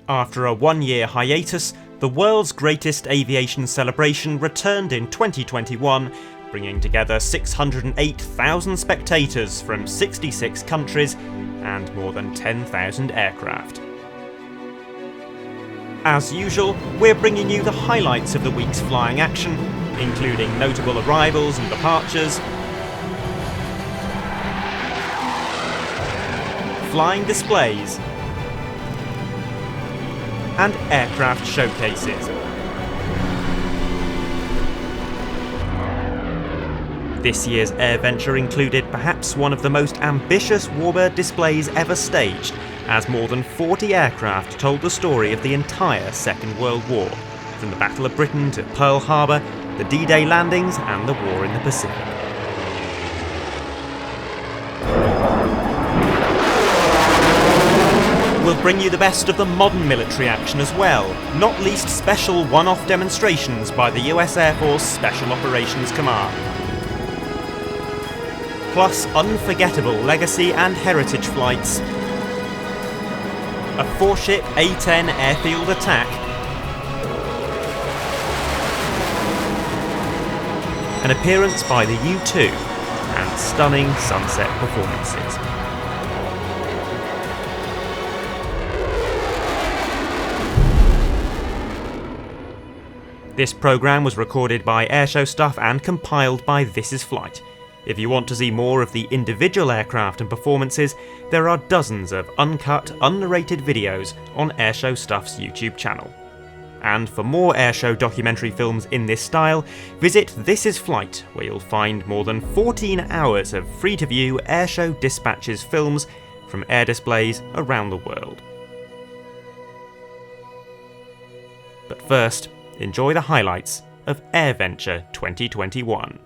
After a one-year hiatus, the world's greatest aviation celebration returned in 2021, bringing together 608,000 spectators from 66 countries and more than 10,000 aircraft. As usual, we're bringing you the highlights of the week's flying action, including notable arrivals and departures, flying displays, and aircraft showcases. This year's AirVenture included perhaps one of the most ambitious Warbird displays ever staged, as more than 40 aircraft told the story of the entire Second World War, from the Battle of Britain to Pearl Harbor, the D-Day landings and the war in the Pacific. We'll bring you the best of the modern military action as well, not least special one-off demonstrations by the US Air Force Special Operations Command. Plus unforgettable legacy and heritage flights, a 4-ship A-10 airfield attack, an appearance by the U-2, and stunning sunset performances. This programme was recorded by Airshow staff and compiled by This Is Flight. If you want to see more of the individual aircraft and performances, there are dozens of uncut, unnarrated videos on Airshow Stuff's YouTube channel. And for more Airshow documentary films in this style, visit This Is Flight, where you'll find more than 14 hours of free-to-view Airshow Dispatches films from air displays around the world. But first, enjoy the highlights of AirVenture 2021.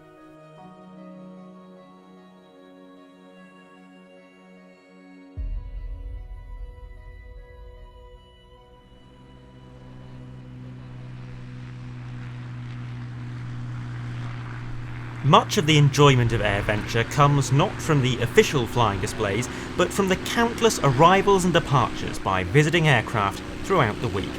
Much of the enjoyment of AirVenture comes not from the official flying displays, but from the countless arrivals and departures by visiting aircraft throughout the week.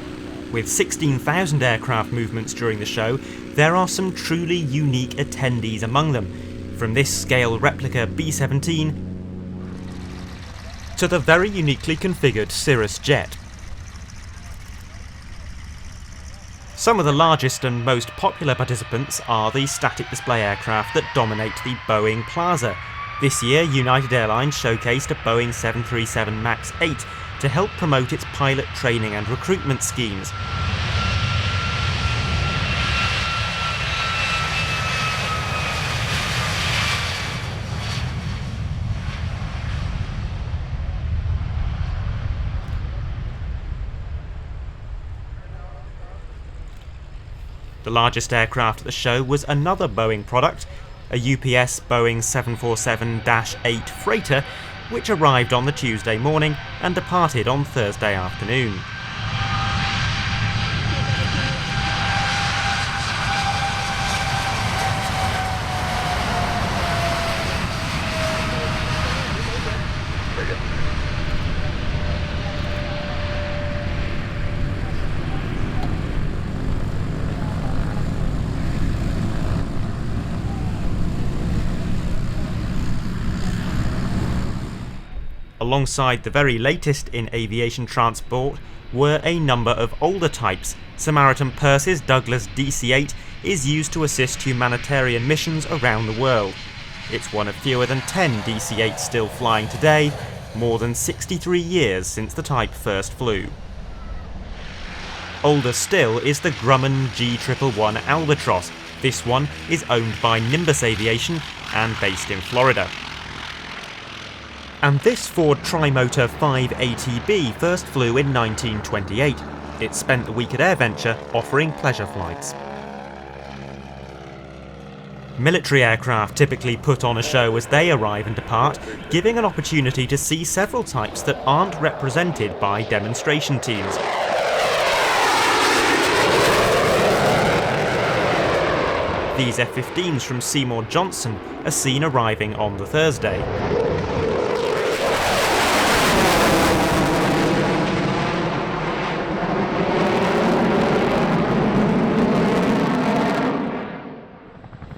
With 16,000 aircraft movements during the show, there are some truly unique attendees among them, from this scale replica B-17 to the very uniquely configured Cirrus jet. Some of the largest and most popular participants are the static display aircraft that dominate the Boeing Plaza. This year, United Airlines showcased a Boeing 737 MAX 8 to help promote its pilot training and recruitment schemes. The largest aircraft at the show was another Boeing product, a UPS Boeing 747-8 freighter, which arrived on the Tuesday morning and departed on Thursday afternoon. Alongside the very latest in aviation transport were a number of older types. Samaritan Percy's Douglas DC-8 is used to assist humanitarian missions around the world. It's one of fewer than 10 DC-8s still flying today, more than 63 years since the type first flew. Older still is the Grumman G111 Albatross. This one is owned by Nimbus Aviation and based in Florida. And this Ford Trimotor 580B first flew in 1928. It spent the week at AirVenture offering pleasure flights. Military aircraft typically put on a show as they arrive and depart, giving an opportunity to see several types that aren't represented by demonstration teams. These F-15s from Seymour Johnson are seen arriving on the Thursday.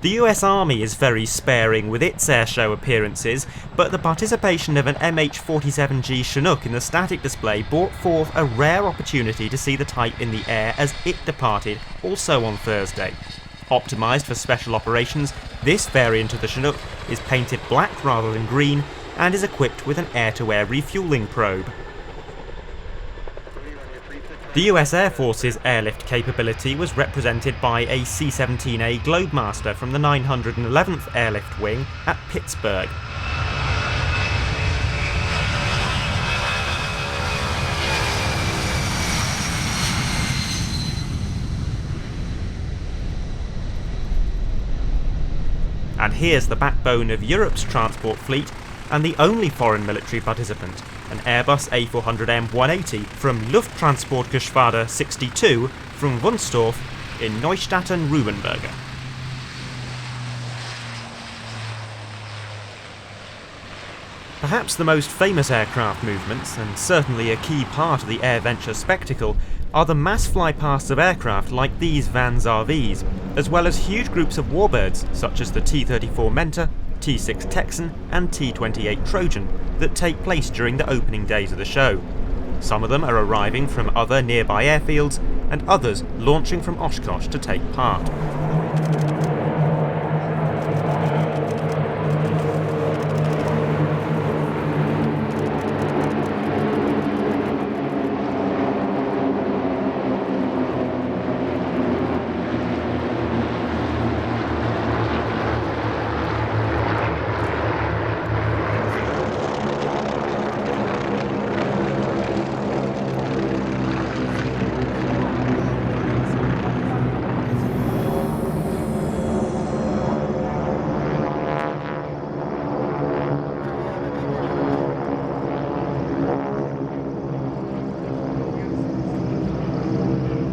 The US Army is very sparing with its airshow appearances, but the participation of an MH-47G Chinook in the static display brought forth a rare opportunity to see the type in the air as it departed, also on Thursday. Optimised for special operations, this variant of the Chinook is painted black rather than green and is equipped with an air-to-air refuelling probe. The US Air Force's airlift capability was represented by a C-17A Globemaster from the 911th Airlift Wing at Pittsburgh. And here's the backbone of Europe's transport fleet and the only foreign military participant, an Airbus A400M-180 from Lufttransportgeschwader 62 from Wunstorf in Neustadt and Rübenberger. Perhaps the most famous aircraft movements, and certainly a key part of the AirVenture spectacle, are the mass flypasts of aircraft like these Vans RVs, as well as huge groups of Warbirds such as the T-34 Mentor, T-6 Texan and T-28 Trojan that take place during the opening days of the show. Some of them are arriving from other nearby airfields and others launching from Oshkosh to take part.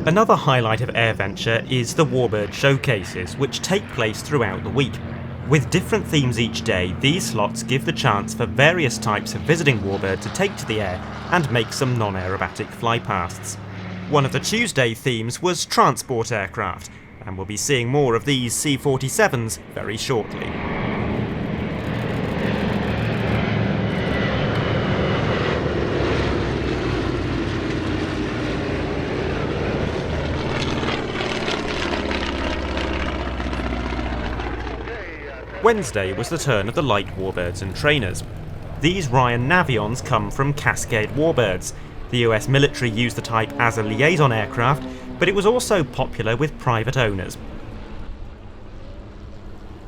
Another highlight of AirVenture is the Warbird showcases, which take place throughout the week. With different themes each day, these slots give the chance for various types of visiting Warbird to take to the air and make some non-aerobatic flypasts. One of the Tuesday themes was transport aircraft, and we'll be seeing more of these C-47s very shortly. Wednesday was the turn of the light Warbirds and trainers. These Ryan Navions come from Cascade Warbirds. The US military used the type as a liaison aircraft, but it was also popular with private owners.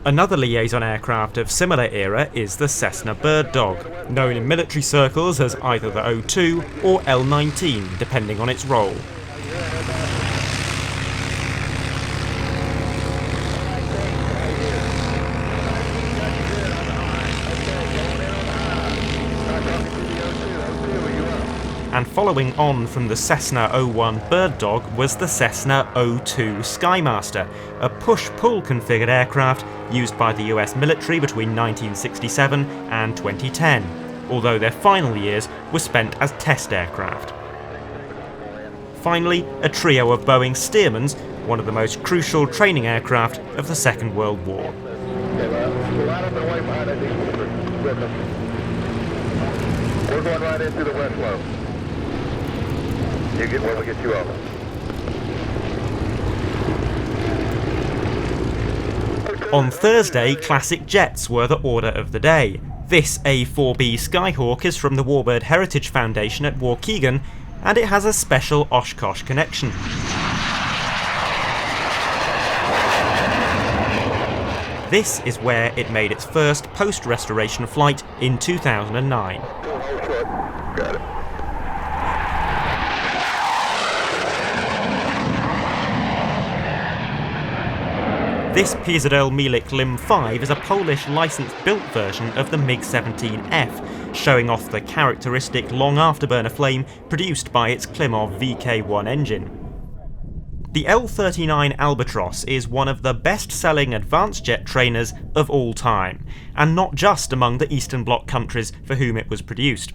Another liaison aircraft of similar era is the Cessna Bird Dog, known in military circles as either the O2 or L-19, depending on its role. And following on from the Cessna 01 Bird Dog was the Cessna 02 Skymaster, a push-pull configured aircraft used by the US military between 1967 and 2010, although their final years were spent as test aircraft. Finally, a trio of Boeing Stearmans, one of the most crucial training aircraft of the Second World War. We're going right into the west slope. You get where we get you over. On Thursday, classic jets were the order of the day. This A4B Skyhawk is from the Warbird Heritage Foundation at Waukegan, and it has a special Oshkosh connection. This is where it made its first post-restoration flight in 2009. Got it. This Piezadel Milik Lim 5 is a Polish licence-built version of the MiG-17F, showing off the characteristic long afterburner flame produced by its Klimov VK1 engine. The L-39 Albatros is one of the best-selling advanced jet trainers of all time, and not just among the Eastern Bloc countries for whom it was produced.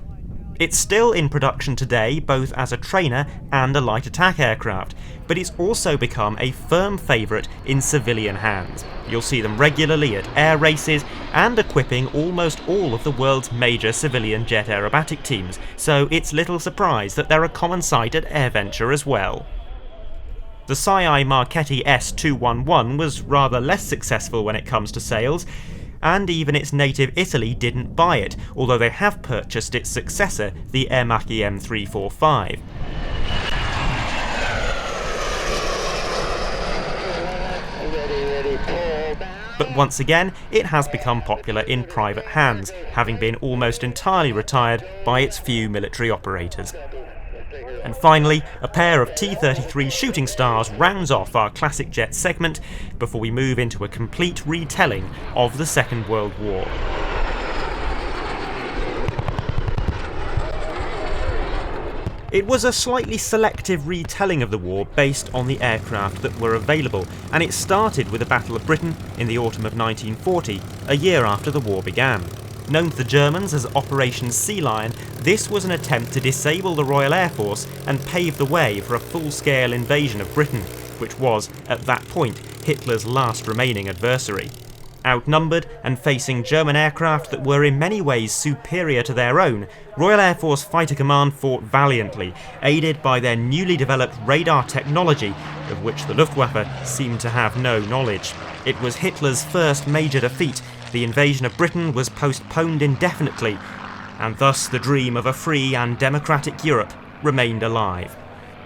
It's still in production today, both as a trainer and a light attack aircraft, but it's also become a firm favourite in civilian hands. You'll see them regularly at air races and equipping almost all of the world's major civilian jet aerobatic teams, so it's little surprise that they're a common sight at AirVenture as well. The Sci Marchetti S211 was rather less successful when it comes to sales, and even its native Italy didn't buy it, although they have purchased its successor, the Airmacchi M345. But once again, it has become popular in private hands, having been almost entirely retired by its few military operators. And finally, a pair of T-33 Shooting Stars rounds off our classic jet segment before we move into a complete retelling of the Second World War. It was a slightly selective retelling of the war based on the aircraft that were available, and it started with the Battle of Britain in the autumn of 1940, a year after the war began. Known to the Germans as Operation Sea Lion, this was an attempt to disable the Royal Air Force and pave the way for a full-scale invasion of Britain, which was, at that point, Hitler's last remaining adversary. Outnumbered and facing German aircraft that were in many ways superior to their own, Royal Air Force Fighter Command fought valiantly, aided by their newly developed radar technology, of which the Luftwaffe seemed to have no knowledge. It was Hitler's first major defeat. The invasion of Britain was postponed indefinitely, and thus the dream of a free and democratic Europe remained alive.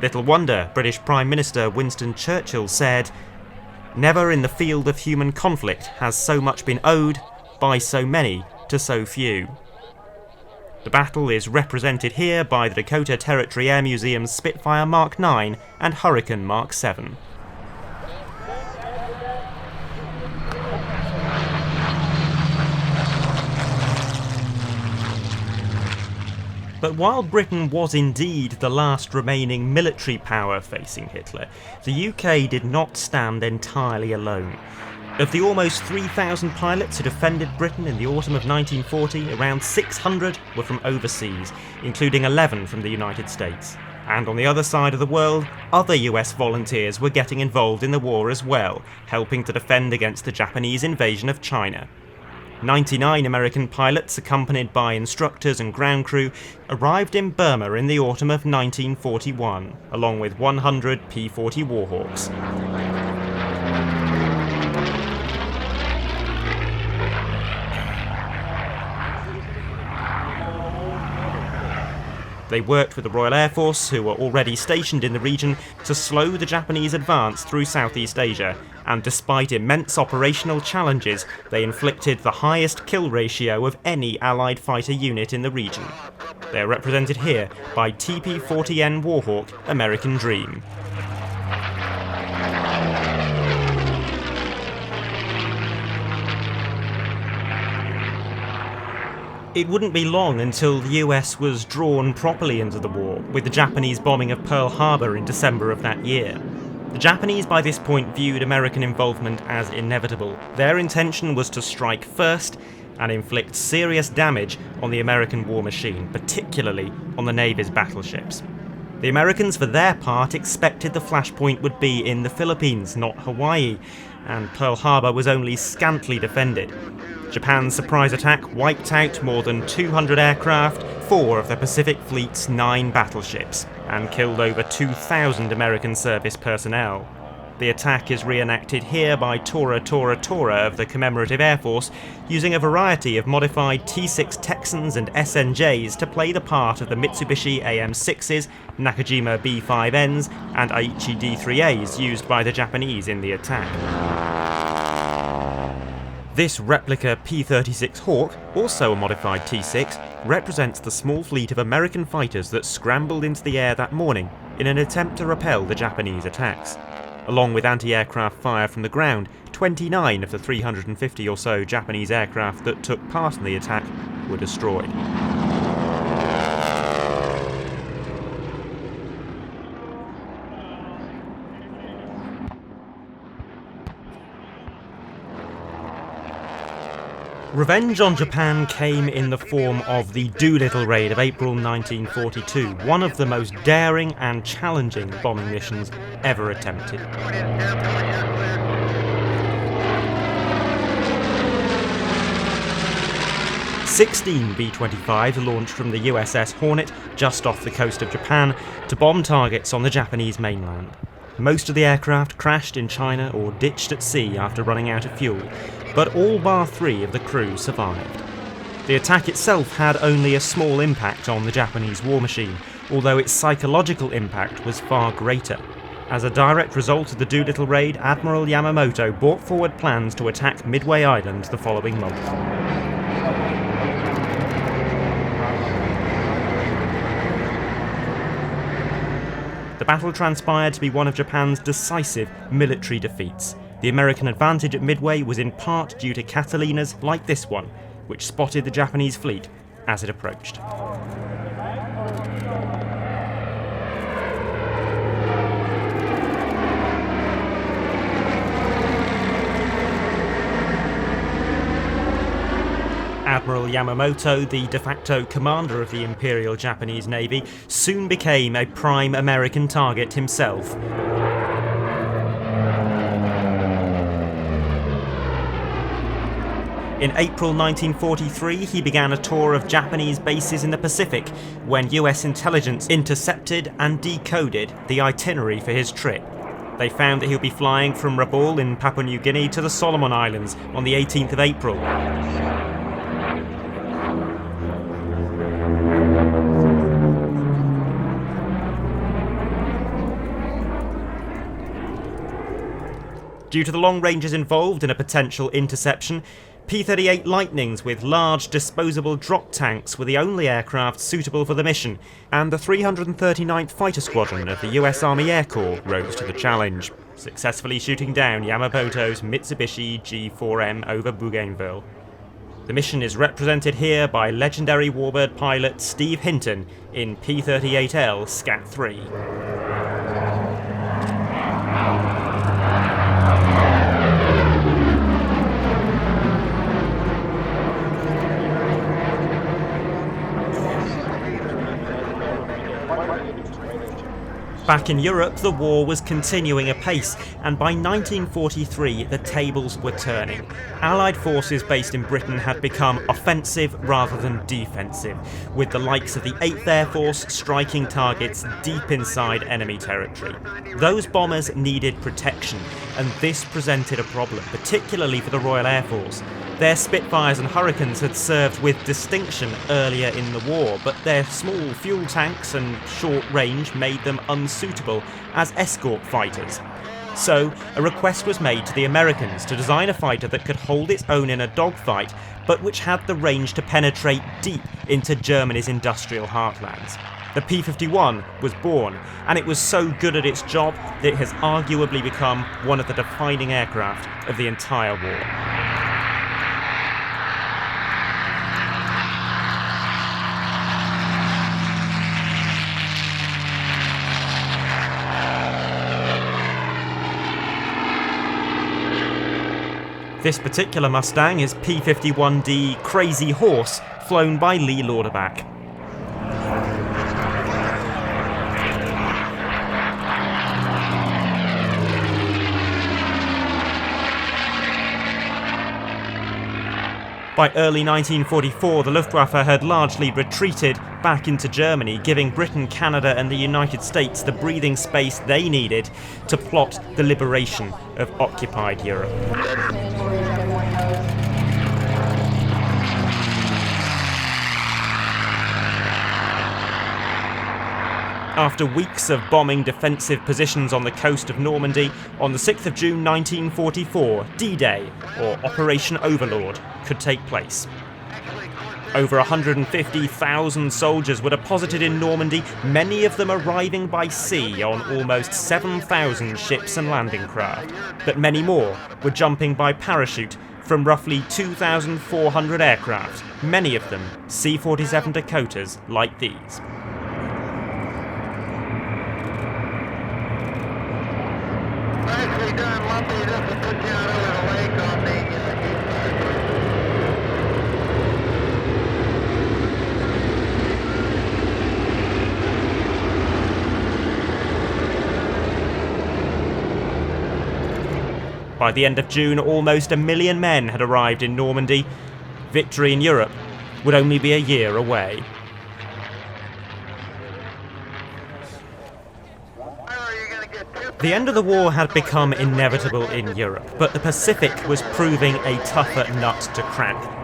Little wonder British Prime Minister Winston Churchill said, "Never in the field of human conflict has so much been owed by so many to so few." The battle is represented here by the Dakota Territory Air Museum's Spitfire Mark IX and Hurricane Mark VII. But while Britain was indeed the last remaining military power facing Hitler, the UK did not stand entirely alone. Of the almost 3,000 pilots who defended Britain in the autumn of 1940, around 600 were from overseas, including 11 from the United States. And on the other side of the world, other US volunteers were getting involved in the war as well, helping to defend against the Japanese invasion of China. 99 American pilots, accompanied by instructors and ground crew, arrived in Burma in the autumn of 1941, along with 100 P-40 Warhawks. They worked with the Royal Air Force, who were already stationed in the region, to slow the Japanese advance through Southeast Asia, and despite immense operational challenges, they inflicted the highest kill ratio of any Allied fighter unit in the region. They are represented here by TP-40N Warhawk American Dream. It wouldn't be long until the US was drawn properly into the war, with the Japanese bombing of Pearl Harbor in December of that year. The Japanese by this point viewed American involvement as inevitable. Their intention was to strike first and inflict serious damage on the American war machine, particularly on the Navy's battleships. The Americans, for their part, expected the flashpoint would be in the Philippines, not Hawaii, and Pearl Harbor was only scantily defended. Japan's surprise attack wiped out more than 200 aircraft, 4 of the Pacific Fleet's 9 battleships, and killed over 2,000 American service personnel. The attack is reenacted here by Tora of the Commemorative Air Force, using a variety of modified T-6 Texans and SNJs to play the part of the Mitsubishi AM-6s, Nakajima B-5Ns, and Aichi D-3As used by the Japanese in the attack. This replica P-36 Hawk, also a modified T-6, represents the small fleet of American fighters that scrambled into the air that morning in an attempt to repel the Japanese attacks. Along with anti-aircraft fire from the ground, 29 of the 350 or so Japanese aircraft that took part in the attack were destroyed. Revenge on Japan came in the form of the Doolittle raid of April 1942, one of the most daring and challenging bombing missions ever attempted. 16 B-25s launched from the USS Hornet just off the coast of Japan to bomb targets on the Japanese mainland. Most of the aircraft crashed in China or ditched at sea after running out of fuel, but all bar 3 of the crew survived. The attack itself had only a small impact on the Japanese war machine, although its psychological impact was far greater. As a direct result of the Doolittle raid, Admiral Yamamoto brought forward plans to attack Midway Island the following month. The battle transpired to be one of Japan's decisive military defeats. The American advantage at Midway was in part due to Catalinas like this one, which spotted the Japanese fleet as it approached. Admiral Yamamoto, the de facto commander of the Imperial Japanese Navy, soon became a prime American target himself. In April 1943, he began a tour of Japanese bases in the Pacific when US intelligence intercepted and decoded the itinerary for his trip. They found that he would be flying from Rabaul in Papua New Guinea to the Solomon Islands on the 18th of April. Due to the long ranges involved in a potential interception, P-38 Lightnings with large disposable drop tanks were the only aircraft suitable for the mission, and the 339th Fighter Squadron of the US Army Air Corps rose to the challenge, successfully shooting down Yamamoto's Mitsubishi G4M over Bougainville. The mission is represented here by legendary Warbird pilot Steve Hinton in P-38L Scat 3. Back in Europe, the war was continuing apace, and by 1943 the tables were turning. Allied forces based in Britain had become offensive rather than defensive, with the likes of the 8th Air Force striking targets deep inside enemy territory. Those bombers needed protection, and this presented a problem, particularly for the Royal Air Force. Their Spitfires and Hurricanes had served with distinction earlier in the war, but their small fuel tanks and short range made them unsuitable as escort fighters. So, a request was made to the Americans to design a fighter that could hold its own in a dogfight, but which had the range to penetrate deep into Germany's industrial heartlands. The P-51 was born, and it was so good at its job that it has arguably become one of the defining aircraft of the entire war. This particular Mustang is P-51D Crazy Horse, flown by Lee Lauterbach. By early 1944, the Luftwaffe had largely retreated back into Germany, giving Britain, Canada and the United States the breathing space they needed to plot the liberation of occupied Europe. After weeks of bombing defensive positions on the coast of Normandy, on the 6th of June 1944, D-Day, or Operation Overlord, could take place. Over 150,000 soldiers were deposited in Normandy, many of them arriving by sea on almost 7,000 ships and landing craft, but many more were jumping by parachute from roughly 2,400 aircraft, many of them C-47 Dakotas like these. Nicely done, Lumpy. This will put you out over the lake on the By the end of June, almost 1 million men had arrived in Normandy. Victory in Europe would only be a year away. The end of the war had become inevitable in Europe, but the Pacific was proving a tougher nut to crack.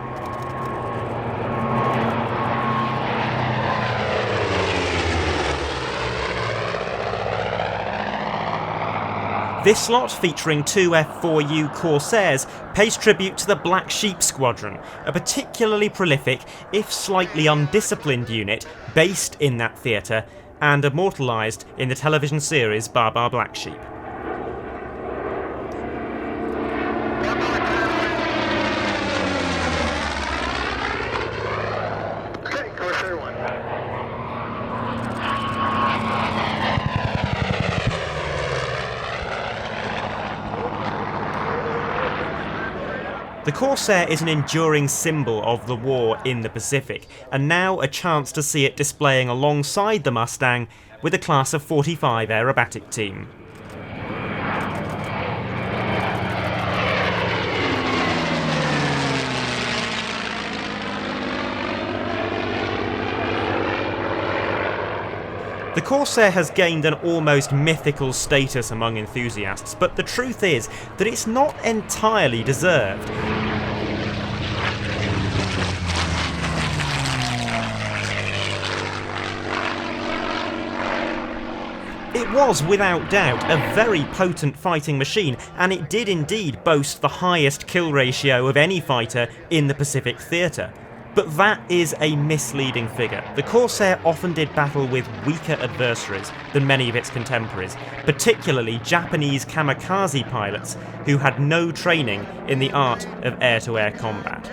This slot, featuring 2 F-4U Corsairs, pays tribute to the Black Sheep Squadron, a particularly prolific, if slightly undisciplined unit based in that theatre and immortalised in the television series Bar Bar Black Sheep. The Corsair is an enduring symbol of the war in the Pacific, and now a chance to see it displaying alongside the Mustang with a Class of 45 aerobatic team. The Corsair has gained an almost mythical status among enthusiasts, but the truth is that it's not entirely deserved. It was, without doubt, a very potent fighting machine, and it did indeed boast the highest kill ratio of any fighter in the Pacific theatre. But that is a misleading figure. The Corsair often did battle with weaker adversaries than many of its contemporaries, particularly Japanese kamikaze pilots who had no training in the art of air-to-air combat.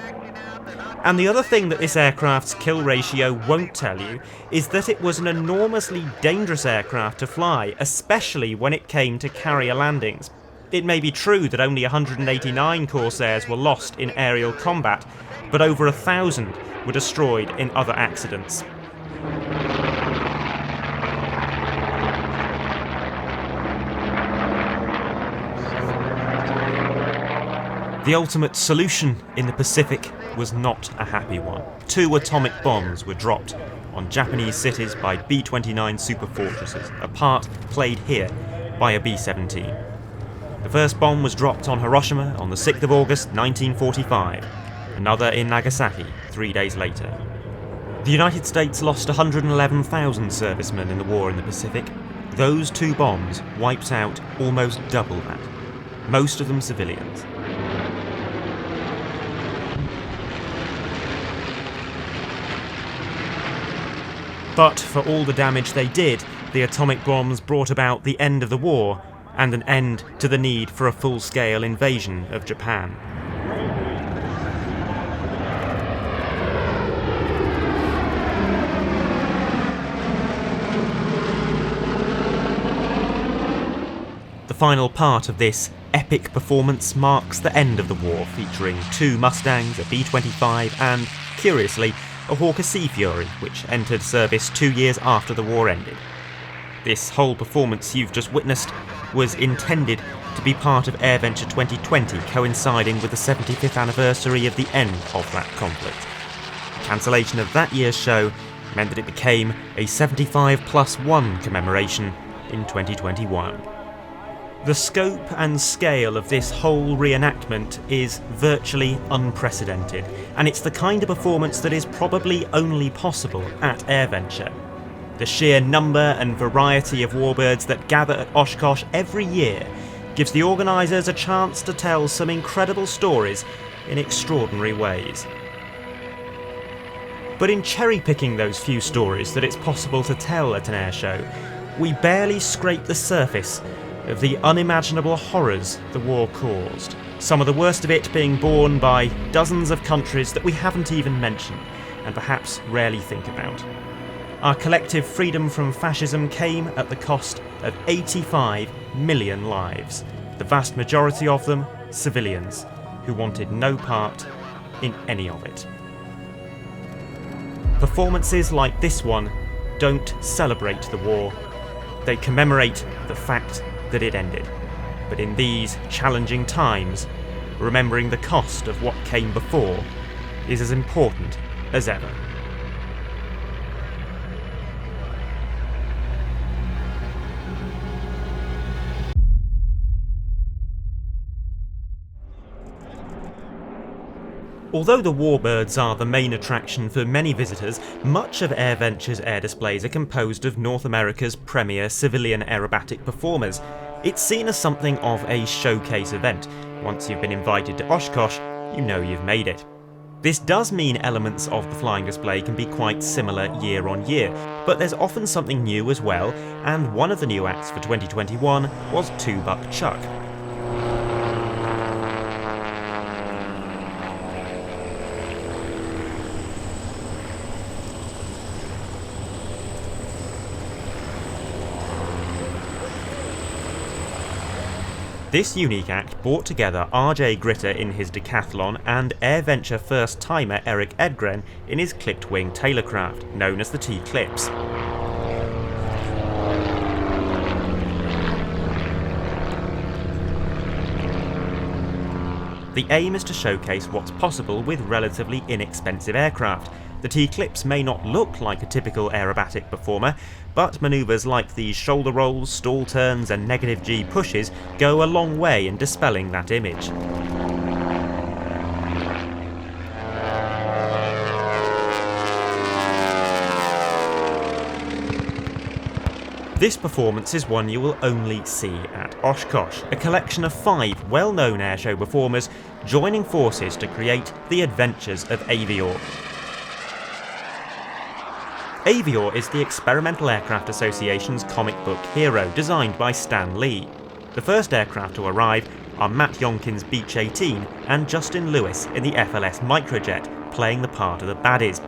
And the other thing that this aircraft's kill ratio won't tell you is that it was an enormously dangerous aircraft to fly, especially when it came to carrier landings. It may be true that only 189 Corsairs were lost in aerial combat, but over 1,000 were destroyed in other accidents. The ultimate solution in the Pacific was not a happy one. 2 atomic bombs were dropped on Japanese cities by B-29 superfortresses, a part played here by a B-17. The first bomb was dropped on Hiroshima on the 6th of August 1945, another in Nagasaki 3 days later. The United States lost 111,000 servicemen in the war in the Pacific. Those 2 bombs wiped out almost double that, most of them civilians. But for all the damage they did, the atomic bombs brought about the end of the war and an end to the need for a full-scale invasion of Japan. The final part of this epic performance marks the end of the war, featuring 2 Mustangs, a B-25 and, curiously, a Hawker Sea Fury, which entered service 2 years after the war ended. This whole performance you've just witnessed was intended to be part of AirVenture 2020, coinciding with the 75th anniversary of the end of that conflict. The cancellation of that year's show meant that it became a 75+1 commemoration in 2021. The scope and scale of this whole reenactment is virtually unprecedented, and it's the kind of performance that is probably only possible at AirVenture. The sheer number and variety of Warbirds that gather at Oshkosh every year gives the organisers a chance to tell some incredible stories in extraordinary ways. But in cherry-picking those few stories that it's possible to tell at an airshow, we barely scrape the surface of the unimaginable horrors the war caused, some of the worst of it being borne by dozens of countries that we haven't even mentioned, and perhaps rarely think about. Our collective freedom from fascism came at the cost of 85 million lives, the vast majority of them civilians who wanted no part in any of it. Performances like this one don't celebrate the war, they commemorate the fact that it ended. But in these challenging times, remembering the cost of what came before is as important as ever. Although the Warbirds are the main attraction for many visitors, much of AirVenture's air displays are composed of North America's premier civilian aerobatic performers. It's seen as something of a showcase event. Once you've been invited to Oshkosh, you know you've made it. This does mean elements of the flying display can be quite similar year on year, but there's often something new as well, and one of the new acts for 2021 was Two-Buck Chuck. This unique act brought together RJ Gritter in his decathlon and AirVenture first-timer Erik Edgren in his clipped-wing tailorcraft, known as the T-Clips. The aim is to showcase what's possible with relatively inexpensive aircraft. The T-Clips may not look like a typical aerobatic performer, but manoeuvres like these shoulder rolls, stall turns and negative G pushes go a long way in dispelling that image. This performance is one you will only see at Oshkosh, a collection of 5 well-known airshow performers joining forces to create the Adventures of Aviore. Aviore is the Experimental Aircraft Association's comic book hero, designed by Stan Lee. The first aircraft to arrive are Matt Yonkin's Beech 18 and Justin Lewis in the FLS Microjet, playing the part of the baddies.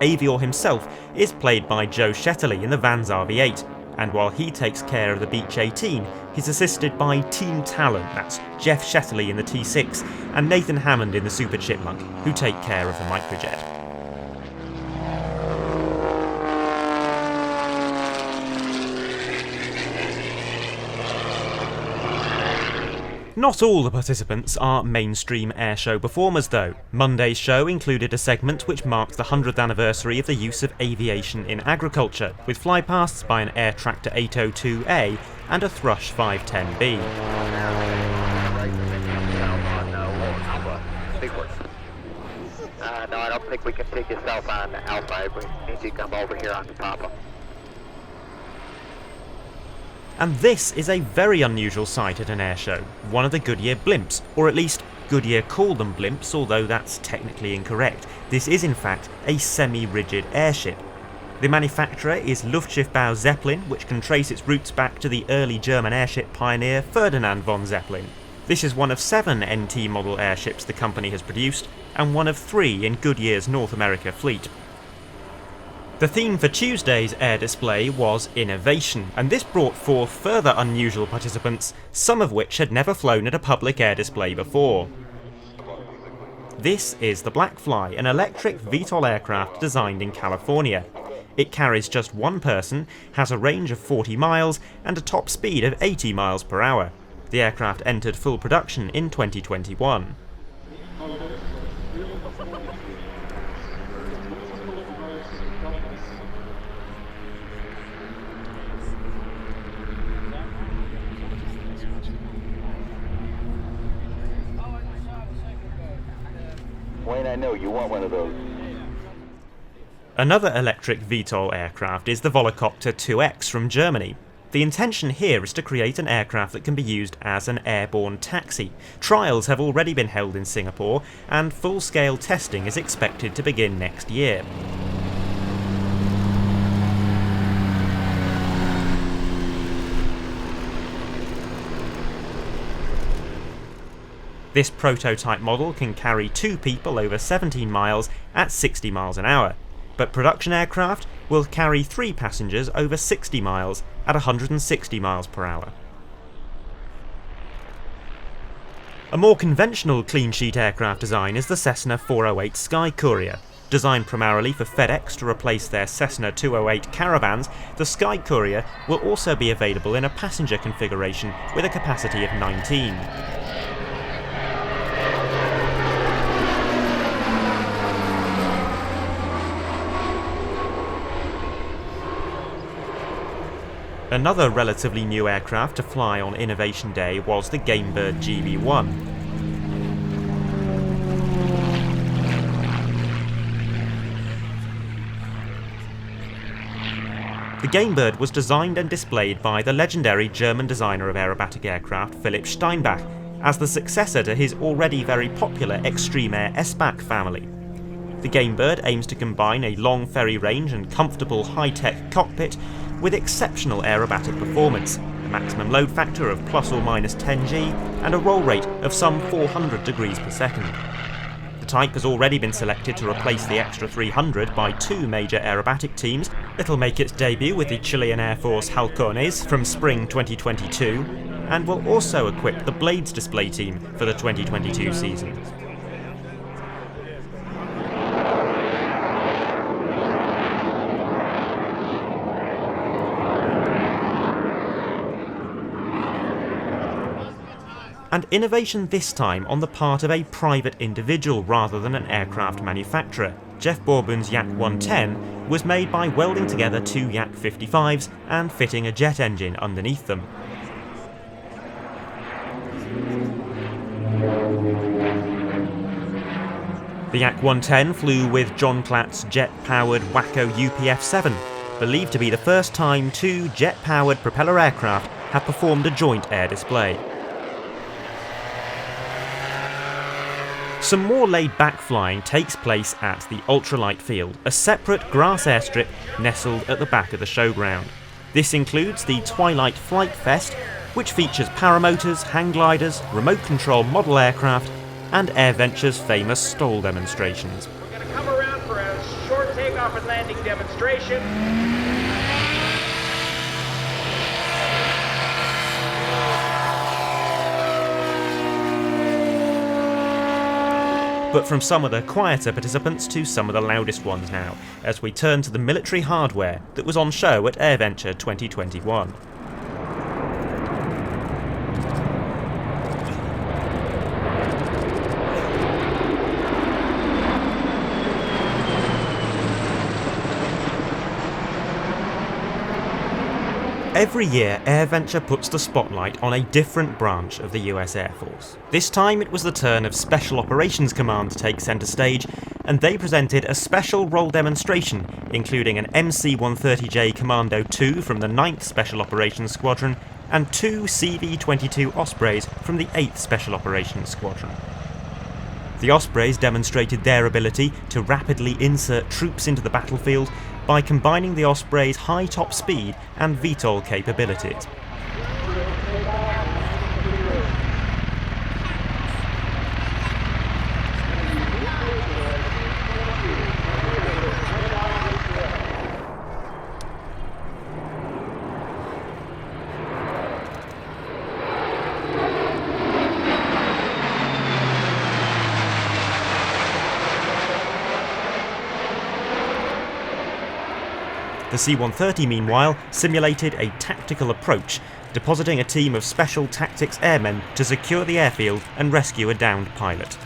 Aviore himself is played by Joe Shetterly in the Vanzar V8, and while he takes care of the Beech 18, he's assisted by Team Talon, that's Jeff Shetterly in the T6 and Nathan Hammond in the Super Chipmunk, who take care of the Microjet. Not all the participants are mainstream airshow performers though. Monday's show included a segment which marks the 100th anniversary of the use of aviation in agriculture, with flypasts by an Air Tractor 802A and a Thrush 510B. No, I don't think we can take you south on Alpha. We need you to come over here on the Papa. And this is a very unusual sight at an airshow, one of the Goodyear Blimps, or at least Goodyear called them blimps, although that's technically incorrect. This is in fact a semi-rigid airship. The manufacturer is Luftschiffbau Zeppelin, which can trace its roots back to the early German airship pioneer Ferdinand von Zeppelin. This is one of 7 NT model airships the company has produced, and one of 3 in Goodyear's North America fleet. The theme for Tuesday's air display was innovation, and this brought forth further unusual participants, some of which had never flown at a public air display before. This is the Black Fly, an electric VTOL aircraft designed in California. It carries just one person, has a range of 40 miles and a top speed of 80 miles per hour. The aircraft entered full production in 2021. Wayne, I know you want one of those. Another electric VTOL aircraft is the Volocopter 2X from Germany. The intention here is to create an aircraft that can be used as an airborne taxi. Trials have already been held in Singapore, and full-scale testing is expected to begin next year. This prototype model can carry 2 people over 17 miles at 60 miles an hour, but production aircraft will carry 3 passengers over 60 miles at 160 miles per hour. A more conventional clean sheet aircraft design is the Cessna 408 Sky Courier. Designed primarily for FedEx to replace their Cessna 208 Caravans, the Sky Courier will also be available in a passenger configuration with a capacity of 19. Another relatively new aircraft to fly on Innovation Day was the Gamebird GB1. The Gamebird was designed and displayed by the legendary German designer of aerobatic aircraft Philipp Steinbach as the successor to his already very popular Extreme Air S-Bac family. The Gamebird aims to combine a long ferry range and comfortable high-tech cockpit with exceptional aerobatic performance, a maximum load factor of plus or minus 10 G, and a roll rate of some 400 degrees per second. The type has already been selected to replace the Extra 300 by two major aerobatic teams. It'll make its debut with the Chilean Air Force Halcones from spring 2022, and will also equip the Blades display team for the 2022 season. And innovation this time on the part of a private individual rather than an aircraft manufacturer. Jeff Bourbon's Yak 110 was made by welding together two Yak 55s and fitting a jet engine underneath them. The Yak 110 flew with John Clatt's jet-powered Waco UPF-7, believed to be the first time two jet-powered propeller aircraft have performed a joint air display. Some more laid-back flying takes place at the Ultralight Field, a separate grass airstrip nestled at the back of the showground. This includes the Twilight Flight Fest, which features paramotors, hang gliders, remote control model aircraft, and AirVenture's famous STOL demonstrations. We're going to come around for a short takeoff and landing demonstration. But from some of the quieter participants to some of the loudest ones now, as we turn to the military hardware that was on show at AirVenture 2021. Every year, AirVenture puts the spotlight on a different branch of the US Air Force. This time it was the turn of Special Operations Command to take centre stage, and they presented a special role demonstration, including an MC-130J Commando 2 from the 9th Special Operations Squadron, and two CV-22 Ospreys from the 8th Special Operations Squadron. The Ospreys demonstrated their ability to rapidly insert troops into the battlefield by combining the Osprey's high top speed and VTOL capabilities. The C-130, meanwhile, simulated a tactical approach, depositing a team of Special Tactics airmen to secure the airfield and rescue a downed pilot.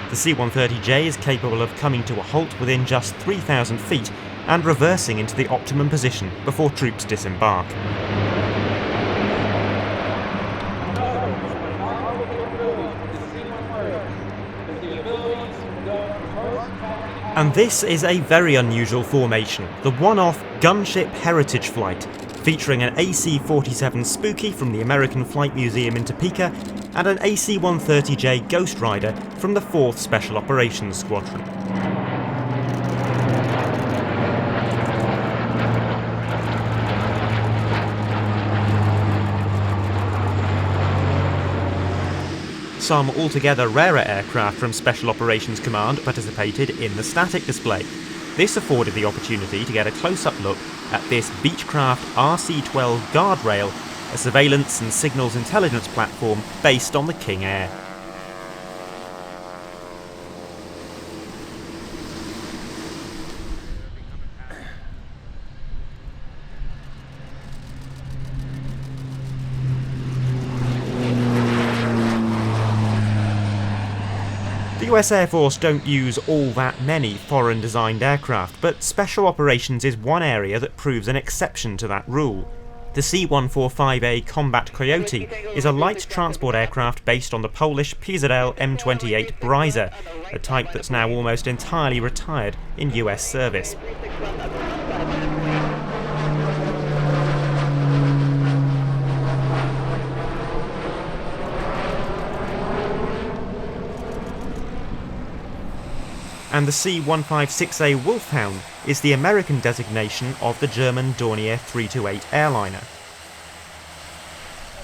The C-130J is capable of coming to a halt within just 3,000 feet and reversing into the optimum position before troops disembark. And this is a very unusual formation, the one-off Gunship Heritage Flight, featuring an AC-47 Spooky from the American Flight Museum in Topeka and an AC-130J Ghost Rider from the 4th Special Operations Squadron. Some altogether rarer aircraft from Special Operations Command participated in the static display. This afforded the opportunity to get a close-up look at this Beechcraft RC-12 Guardrail, a surveillance and signals intelligence platform based on the King Air. The US Air Force don't use all that many foreign-designed aircraft, but Special Operations is one area that proves an exception to that rule. The C-145A Combat Coyote is a light transport aircraft based on the Polish PZL M28 Bryza, a type that's now almost entirely retired in US service. And the C-156A Wolfhound is the American designation of the German Dornier 328 airliner.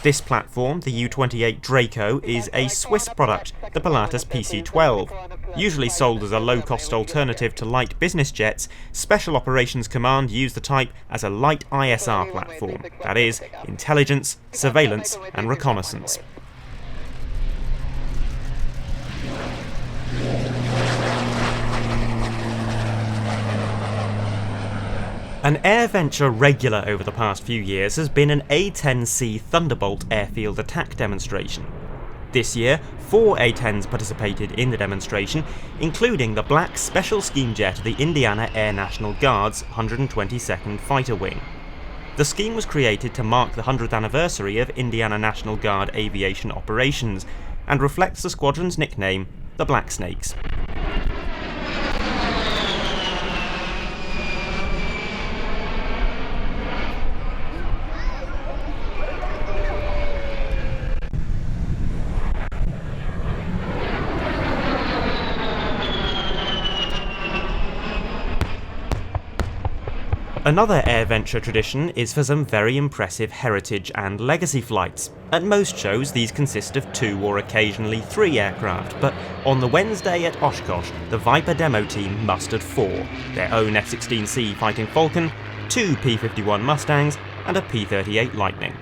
This platform, the U-28 Draco, is a Swiss product, the Pilatus PC-12. Usually sold as a low-cost alternative to light business jets, Special Operations Command used the type as a light ISR platform, that is, intelligence, surveillance and reconnaissance. An AirVenture regular over the past few years has been an A-10C Thunderbolt airfield attack demonstration. This year, 4 A-10s participated in the demonstration, including the black special scheme jet of the Indiana Air National Guard's 122nd Fighter Wing. The scheme was created to mark the 100th anniversary of Indiana National Guard aviation operations, and reflects the squadron's nickname, the Black Snakes. Another AirVenture tradition is for some very impressive heritage and legacy flights. At most shows these consist of 2 or occasionally 3 aircraft, but on the Wednesday at Oshkosh, the Viper demo team mustered 4, their own F-16C Fighting Falcon, 2 P-51 Mustangs and a P-38 Lightning.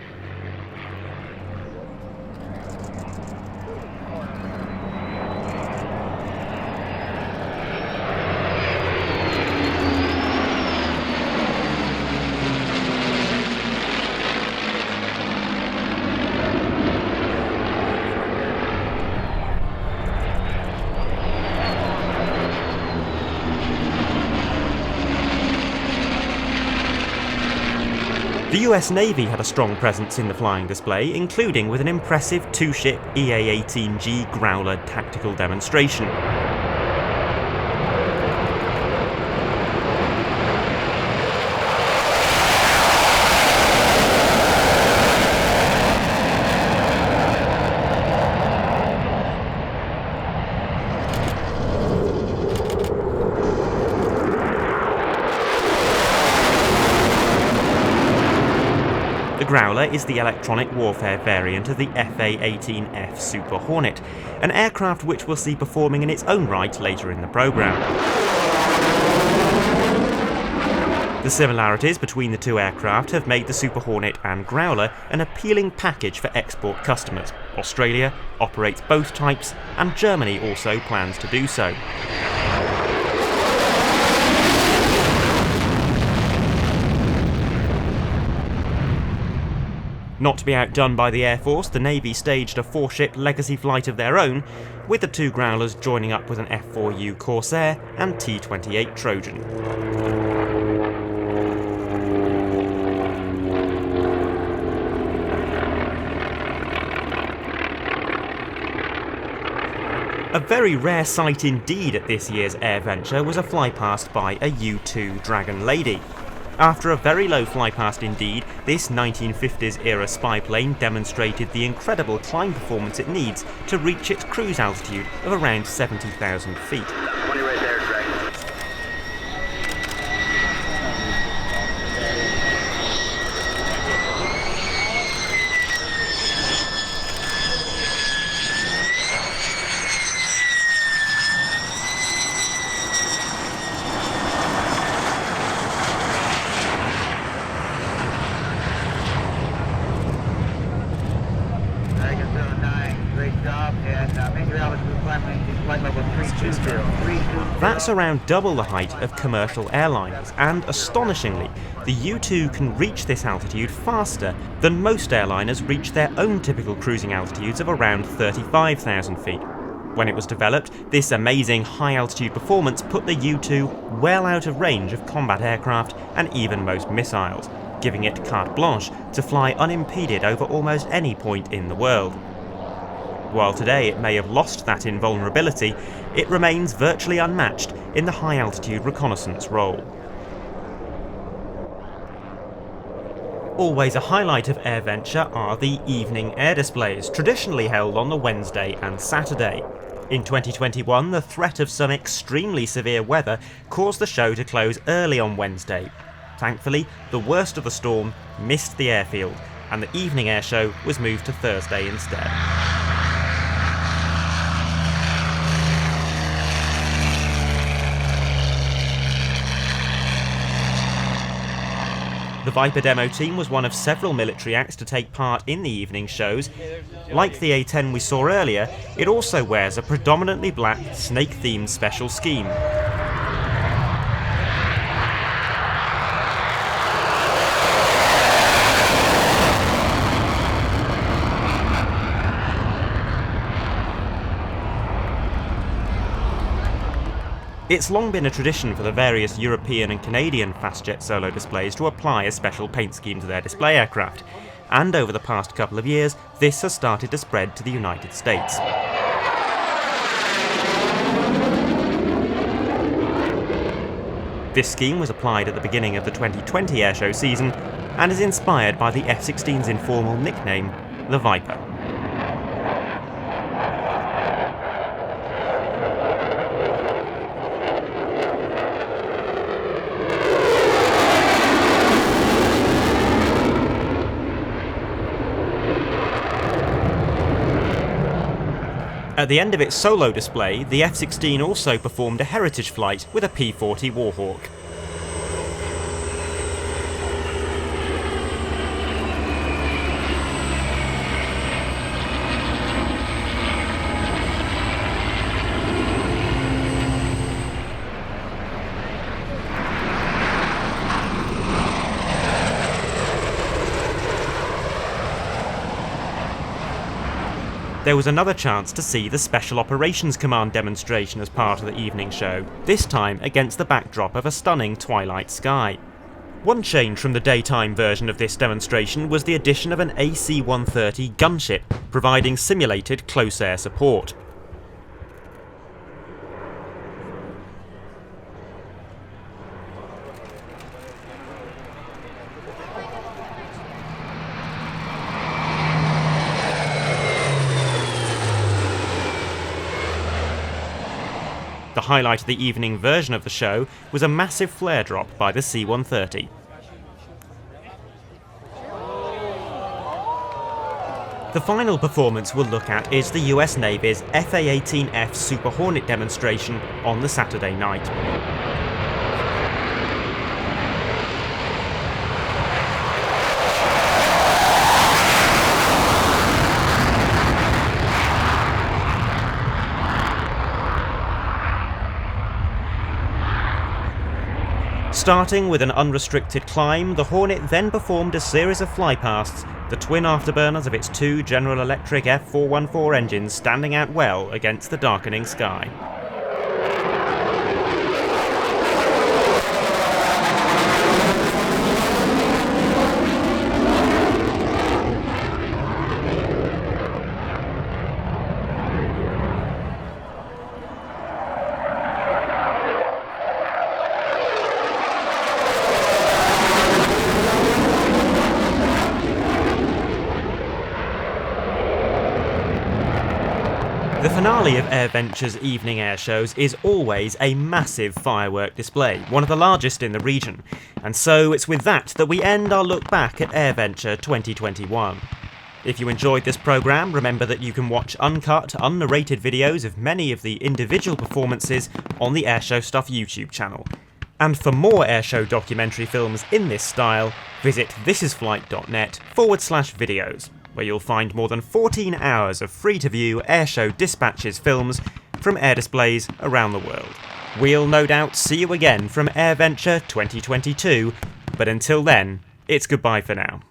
The US Navy had a strong presence in the flying display, including with an impressive 2-ship EA-18G Growler tactical demonstration. The Growler is the electronic warfare variant of the FA-18F Super Hornet, an aircraft which we'll see performing in its own right later in the programme. The similarities between the 2 aircraft have made the Super Hornet and Growler an appealing package for export customers. Australia operates both types, and Germany also plans to do so. Not to be outdone by the Air Force, the Navy staged a 4-ship legacy flight of their own, with the 2 Growlers joining up with an F-4U Corsair and T-28 Trojan. A very rare sight indeed at this year's AirVenture was a flypast by a U-2 Dragon Lady. After a very low flypast indeed, this 1950s era spy plane demonstrated the incredible climb performance it needs to reach its cruise altitude of around 70,000 feet. 20 right there, Dragon. inches. That's around double the height of commercial airliners, and astonishingly, the U-2 can reach this altitude faster than most airliners reach their own typical cruising altitudes of around 35,000 feet. When it was developed, this amazing high-altitude performance put the U-2 well out of range of combat aircraft and even most missiles, giving it carte blanche to fly unimpeded over almost any point in the world. While today it may have lost that invulnerability, it remains virtually unmatched in the high-altitude reconnaissance role. Always a highlight of AirVenture are the evening air displays, traditionally held on the Wednesday and Saturday. In 2021, the threat of some extremely severe weather caused the show to close early on Wednesday. Thankfully, the worst of the storm missed the airfield, and the evening air show was moved to Thursday instead. The Viper demo team was one of several military acts to take part in the evening shows. Like the A-10 we saw earlier, it also wears a predominantly black snake-themed special scheme. It's long been a tradition for the various European and Canadian fastjet solo displays to apply a special paint scheme to their display aircraft, and over the past couple of years, this has started to spread to the United States. This scheme was applied at the beginning of the 2020 airshow season, and is inspired by the F-16's informal nickname, the Viper. At the end of its solo display, the F-16 also performed a heritage flight with a P-40 Warhawk. There was another chance to see the Special Operations Command demonstration as part of the evening show, this time against the backdrop of a stunning twilight sky. One change from the daytime version of this demonstration was the addition of an AC-130 gunship, providing simulated close air support. The highlight of the evening version of the show was a massive flare drop by the C-130. The final performance we'll look at is the US Navy's FA-18F Super Hornet demonstration on the Saturday night. Starting with an unrestricted climb, the Hornet then performed a series of flypasts, the twin afterburners of its two General Electric F414 engines standing out well against the darkening sky. The finale of AirVenture's evening air shows is always a massive firework display, one of the largest in the region, and so it's with that we end our look back at AirVenture 2021. If you enjoyed this programme, remember that you can watch uncut, unnarrated videos of many of the individual performances on the Airshow Stuff YouTube channel. And for more airshow documentary films in this style, visit thisisflight.net/videos. Where you'll find more than 14 hours of free-to-view airshow dispatches films from air displays around the world. We'll no doubt see you again from AirVenture 2022, but until then, it's goodbye for now.